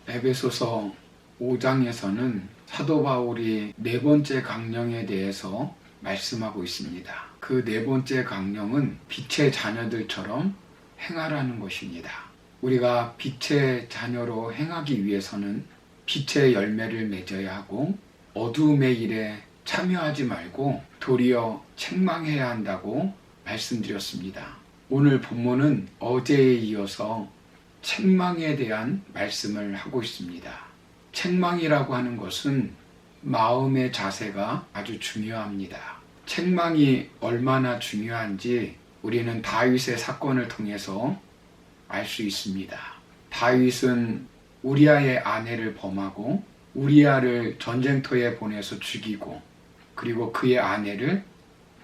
에베소서 5장에서는 사도 바울이 네 번째 강령에 대해서 말씀하고 있습니다. 그 네 번째 강령은 빛의 자녀들처럼 행하라는 것입니다. 우리가 빛의 자녀로 행하기 위해서는 빛의 열매를 맺어야 하고 어두움의 일에 참여하지 말고 도리어 책망해야 한다고 말씀드렸습니다. 오늘 본문은 어제에 이어서 책망에 대한 말씀을 하고 있습니다. 책망이라고 하는 것은 마음의 자세가 아주 중요합니다. 책망이 얼마나 중요한지 우리는 다윗의 사건을 통해서 알 수 있습니다. 다윗은 우리아의 아내를 범하고 우리아를 전쟁터에 보내서 죽이고 그리고 그의 아내를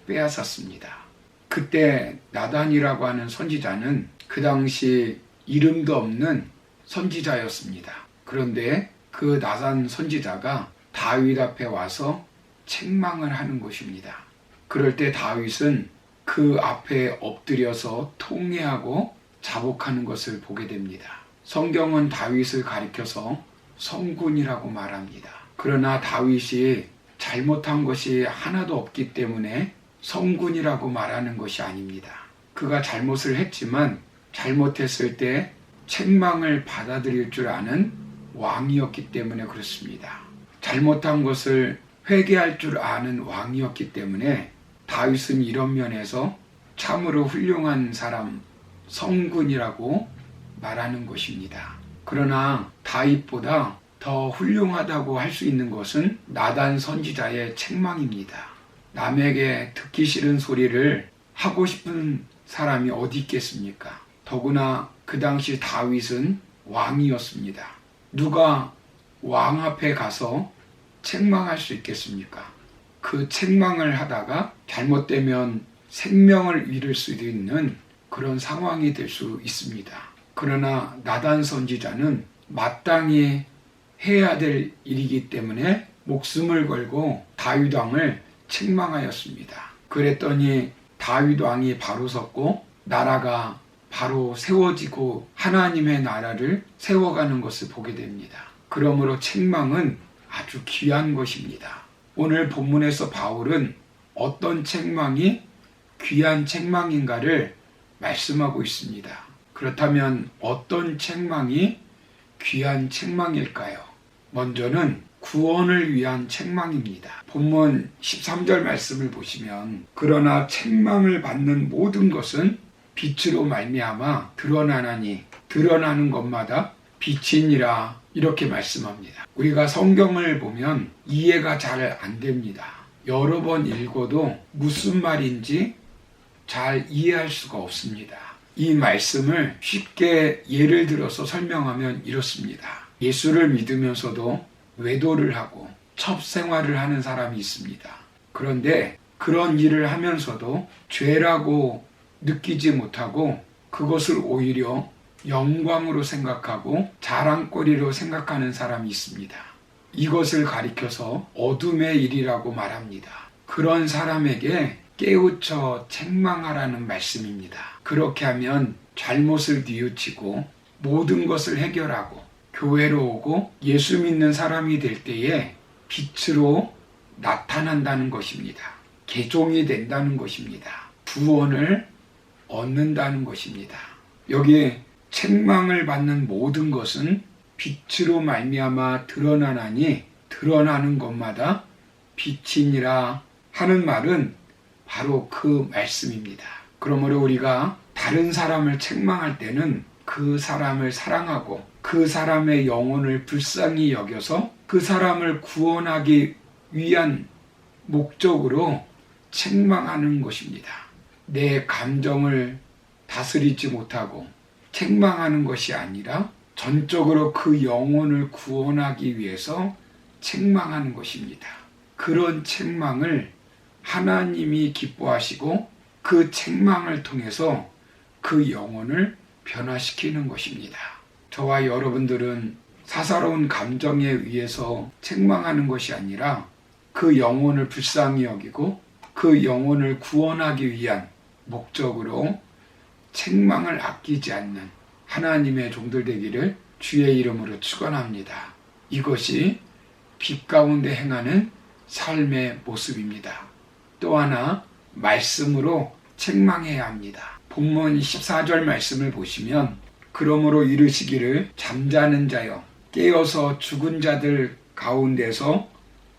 빼앗았습니다. 그때 나단이라고 하는 선지자는 그 당시 이름도 없는 선지자였습니다. 그런데 그 나단 선지자가 다윗 앞에 와서 책망을 하는 것입니다. 그럴 때 다윗은 그 앞에 엎드려서 통회하고 자복하는 것을 보게 됩니다. 성경은 다윗을 가리켜서 성군이라고 말합니다. 그러나 다윗이 잘못한 것이 하나도 없기 때문에 성군이라고 말하는 것이 아닙니다. 그가 잘못을 했지만 잘못했을 때 책망을 받아들일 줄 아는 왕이었기 때문에 그렇습니다. 잘못한 것을 회개할 줄 아는 왕이었기 때문에 다윗은 이런 면에서 참으로 훌륭한 사람, 성군이라고 말하는 것입니다. 그러나 다윗보다 더 훌륭하다고 할 수 있는 것은 나단 선지자의 책망입니다. 남에게 듣기 싫은 소리를 하고 싶은 사람이 어디 있겠습니까? 더구나 그 당시 다윗은 왕이었습니다. 누가 왕 앞에 가서 책망할 수 있겠습니까? 그 책망을 하다가 잘못되면 생명을 잃을 수도 있는 그런 상황이 될 수 있습니다. 그러나 나단 선지자는 마땅히 해야 될 일이기 때문에 목숨을 걸고 다윗 왕을 책망하였습니다. 그랬더니 다윗 왕이 바로 섰고 나라가 바로 세워지고 하나님의 나라를 세워가는 것을 보게 됩니다. 그러므로 책망은 아주 귀한 것입니다. 오늘 본문에서 바울은 어떤 책망이 귀한 책망인가를 말씀하고 있습니다. 그렇다면 어떤 책망이 귀한 책망일까요? 먼저는 구원을 위한 책망입니다. 본문 13절 말씀을 보시면 그러나 책망을 받는 모든 것은 빛으로 말미암아 드러나나니 드러나는 것마다 빛이니라 이렇게 말씀합니다. 우리가 성경을 보면 이해가 잘 안 됩니다. 여러 번 읽어도 무슨 말인지 잘 이해할 수가 없습니다. 이 말씀을 쉽게 예를 들어서 설명하면 이렇습니다. 예수를 믿으면서도 외도를 하고 첩생활을 하는 사람이 있습니다. 그런데 그런 일을 하면서도 죄라고 느끼지 못하고 그것을 오히려 영광으로 생각하고 자랑거리로 생각하는 사람이 있습니다. 이것을 가리켜서 어둠의 일이라고 말합니다. 그런 사람에게 깨우쳐 책망하라는 말씀입니다. 그렇게 하면 잘못을 뉘우치고 모든 것을 해결하고 교회로 오고 예수 믿는 사람이 될 때에 빛으로 나타난다는 것입니다. 개종이 된다는 것입니다. 구원을 얻는다는 것입니다. 여기에 책망을 받는 모든 것은 빛으로 말미암아 드러나나니 드러나는 것마다 빛이니라 하는 말은 바로 그 말씀입니다. 그러므로 우리가 다른 사람을 책망할 때는 그 사람을 사랑하고 그 사람의 영혼을 불쌍히 여겨서 그 사람을 구원하기 위한 목적으로 책망하는 것입니다. 내 감정을 다스리지 못하고 책망하는 것이 아니라 전적으로 그 영혼을 구원하기 위해서 책망하는 것입니다. 그런 책망을 하나님이 기뻐하시고 그 책망을 통해서 그 영혼을 변화시키는 것입니다. 저와 여러분들은 사사로운 감정에 의해서 책망하는 것이 아니라 그 영혼을 불쌍히 여기고 그 영혼을 구원하기 위한 목적으로 책망을 아끼지 않는 하나님의 종들 되기를 주의 이름으로 축원합니다. 이것이 빛 가운데 행하는 삶의 모습입니다. 또 하나, 말씀으로 책망해야 합니다. 본문 14절 말씀을 보시면 그러므로 이르시기를 잠자는 자여 깨어서 죽은 자들 가운데서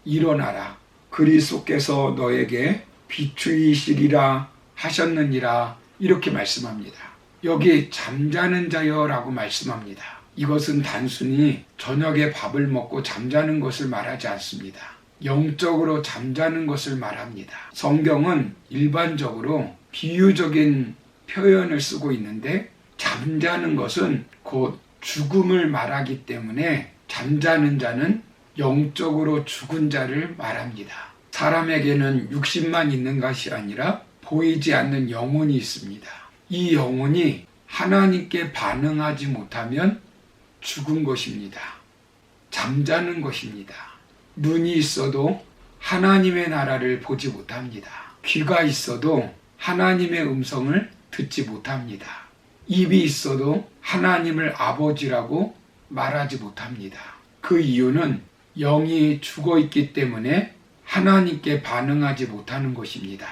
일어나라. 그리스도께서 너에게 비추이시리라 하셨느니라. 이렇게 말씀합니다. 여기 잠자는 자여라고 말씀합니다. 이것은 단순히 저녁에 밥을 먹고 잠자는 것을 말하지 않습니다. 영적으로 잠자는 것을 말합니다. 성경은 일반적으로 비유적인 표현을 쓰고 있는데 잠자는 것은 곧 죽음을 말하기 때문에 잠자는 자는 영적으로 죽은 자를 말합니다. 사람에게는 육신만 있는 것이 아니라 보이지 않는 영혼이 있습니다. 이 영혼이 하나님께 반응하지 못하면 죽은 것입니다. 잠자는 것입니다. 눈이 있어도 하나님의 나라를 보지 못합니다. 귀가 있어도 하나님의 음성을 듣지 못합니다. 입이 있어도 하나님을 아버지라고 말하지 못합니다. 그 이유는 영이 죽어 있기 때문에 하나님께 반응하지 못하는 것입니다.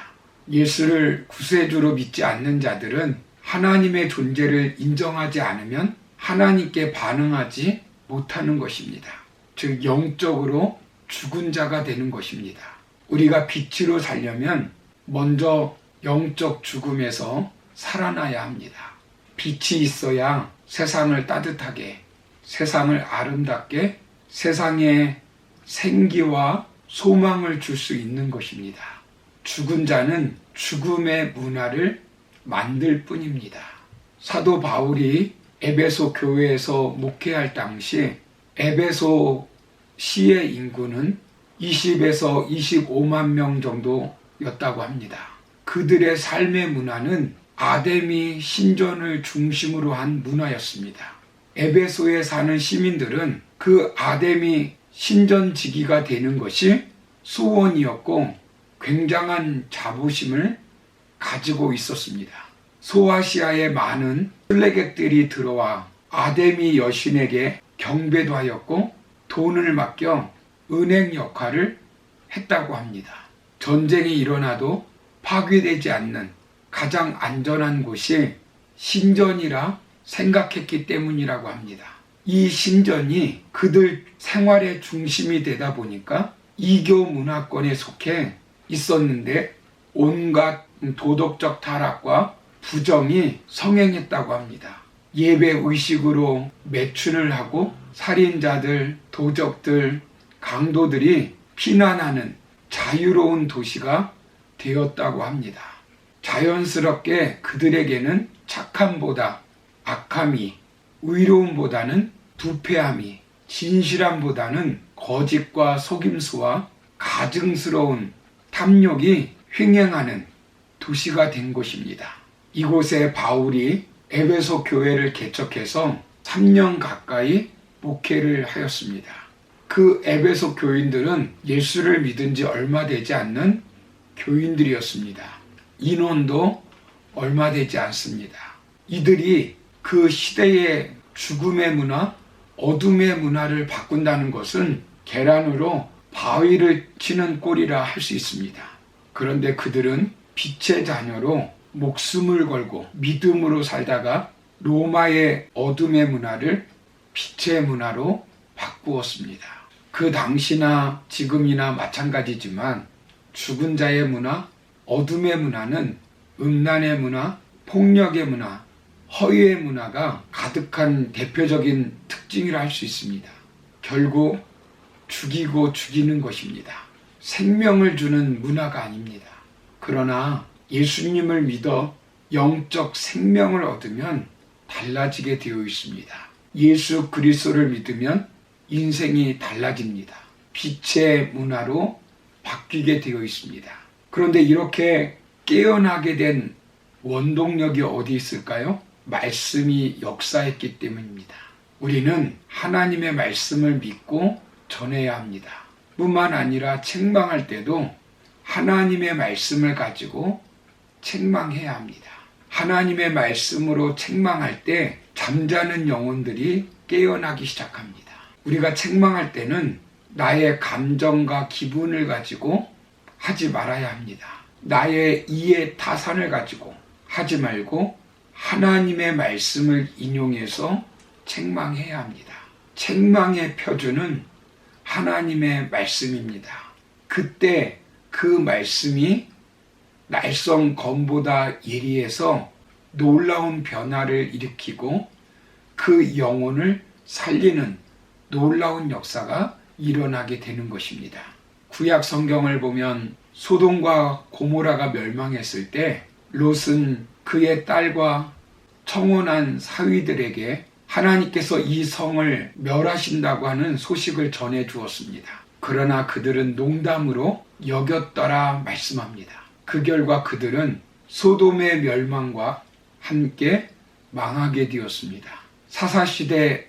예수를 구세주로 믿지 않는 자들은 하나님의 존재를 인정하지 않으면 하나님께 반응하지 못하는 것입니다. 즉 영적으로 죽은 자가 되는 것입니다. 우리가 빛으로 살려면 먼저 영적 죽음에서 살아나야 합니다. 빛이 있어야 세상을 따뜻하게, 세상을 아름답게, 세상에 생기와 소망을 줄 수 있는 것입니다. 죽은 자는 죽음의 문화를 만들 뿐입니다. 사도 바울이 에베소 교회에서 목회할 당시 에베소 시의 인구는 20에서 25만 명 정도였다고 합니다. 그들의 삶의 문화는 아데미 신전을 중심으로 한 문화였습니다. 에베소에 사는 시민들은 그 아데미 신전지기가 되는 것이 소원이었고 굉장한 자부심을 가지고 있었습니다. 소아시아의 많은 순례객들이 들어와 아데미 여신에게 경배도 하였고 돈을 맡겨 은행 역할을 했다고 합니다. 전쟁이 일어나도 파괴되지 않는 가장 안전한 곳이 신전이라 생각했기 때문이라고 합니다. 이 신전이 그들 생활의 중심이 되다 보니까 이교 문화권에 속해 있었는데 온갖 도덕적 타락과 부정이 성행했다고 합니다. 예배 의식으로 매춘을 하고 살인자들, 도적들, 강도들이 피난하는 자유로운 도시가 되었다고 합니다. 자연스럽게 그들에게는 착함보다 악함이, 의로움보다는 부패함이, 진실함보다는 거짓과 속임수와 가증스러운 탐욕이 횡행하는 도시가 된 것입니다. 이곳에 바울이 에베소 교회를 개척해서 3년 가까이 목회를 하였습니다. 그 에베소 교인들은 예수를 믿은 지 얼마 되지 않는 교인들이었습니다. 인원도 얼마 되지 않습니다. 이들이 그 시대의 죽음의 문화, 어둠의 문화를 바꾼다는 것은 계란으로 바위를 치는 꼴이라 할 수 있습니다. 그런데 그들은 빛의 자녀로 목숨을 걸고 믿음으로 살다가 로마의 어둠의 문화를 빛의 문화로 바꾸었습니다. 그 당시나 지금이나 마찬가지지만 죽은 자의 문화, 어둠의 문화는 음란의 문화, 폭력의 문화, 허위의 문화가 가득한 대표적인 특징이라 할 수 있습니다. 결국 죽이고 죽이는 것입니다. 생명을 주는 문화가 아닙니다. 그러나 예수님을 믿어 영적 생명을 얻으면 달라지게 되어 있습니다. 예수 그리스도를 믿으면 인생이 달라집니다. 빛의 문화로 바뀌게 되어 있습니다. 그런데 이렇게 깨어나게 된 원동력이 어디 있을까요? 말씀이 역사했기 때문입니다. 우리는 하나님의 말씀을 믿고 전해야 합니다. 뿐만 아니라 책망할 때도 하나님의 말씀을 가지고 책망해야 합니다. 하나님의 말씀으로 책망할 때 잠자는 영혼들이 깨어나기 시작합니다. 우리가 책망할 때는 나의 감정과 기분을 가지고 하지 말아야 합니다. 나의 이해 타산을 가지고 하지 말고 하나님의 말씀을 인용해서 책망해야 합니다. 책망의 표준은 하나님의 말씀입니다. 그때 그 말씀이 날성 검보다 예리해서 놀라운 변화를 일으키고 그 영혼을 살리는 놀라운 역사가 일어나게 되는 것입니다. 구약 성경을 보면 소돔과 고모라가 멸망했을 때 롯은 그의 딸과 청혼한 사위들에게 하나님께서 이 성을 멸하신다고 하는 소식을 전해 주었습니다. 그러나 그들은 농담으로 여겼더라 말씀합니다. 그 결과 그들은 소돔의 멸망과 함께 망하게 되었습니다. 사사시대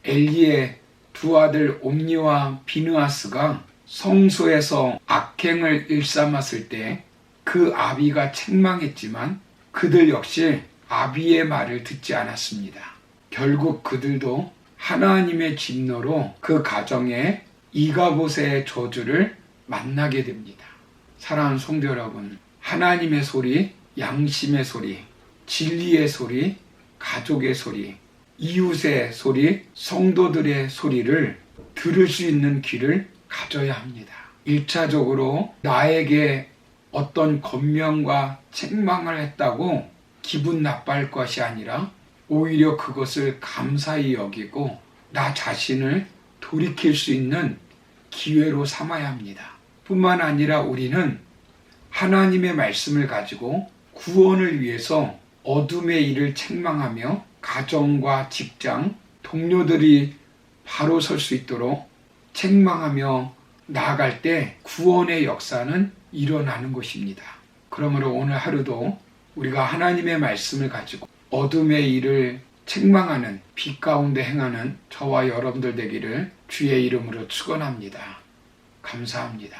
엘리의 두 아들 옴니와 비느하스가 성소에서 악행을 일삼았을 때 그 아비가 책망했지만 그들 역시 아비의 말을 듣지 않았습니다. 결국 그들도 하나님의 진노로 그 가정에 이가봇의 저주를 만나게 됩니다. 사랑하는 성도 여러분, 하나님의 소리, 양심의 소리, 진리의 소리, 가족의 소리, 이웃의 소리, 성도들의 소리를 들을 수 있는 귀를 가져야 합니다. 1차적으로 나에게 어떤 권면과 책망을 했다고 기분 나빠할 것이 아니라 오히려 그것을 감사히 여기고 나 자신을 돌이킬 수 있는 기회로 삼아야 합니다. 뿐만 아니라 우리는 하나님의 말씀을 가지고 구원을 위해서 어둠의 일을 책망하며 가정과 직장, 동료들이 바로 설 수 있도록 책망하며 나아갈 때 구원의 역사는 일어나는 것입니다. 그러므로 오늘 하루도 우리가 하나님의 말씀을 가지고 어둠의 일을 책망하는 빛 가운데 행하는 저와 여러분들 되기를 주의 이름으로 축원합니다. 감사합니다.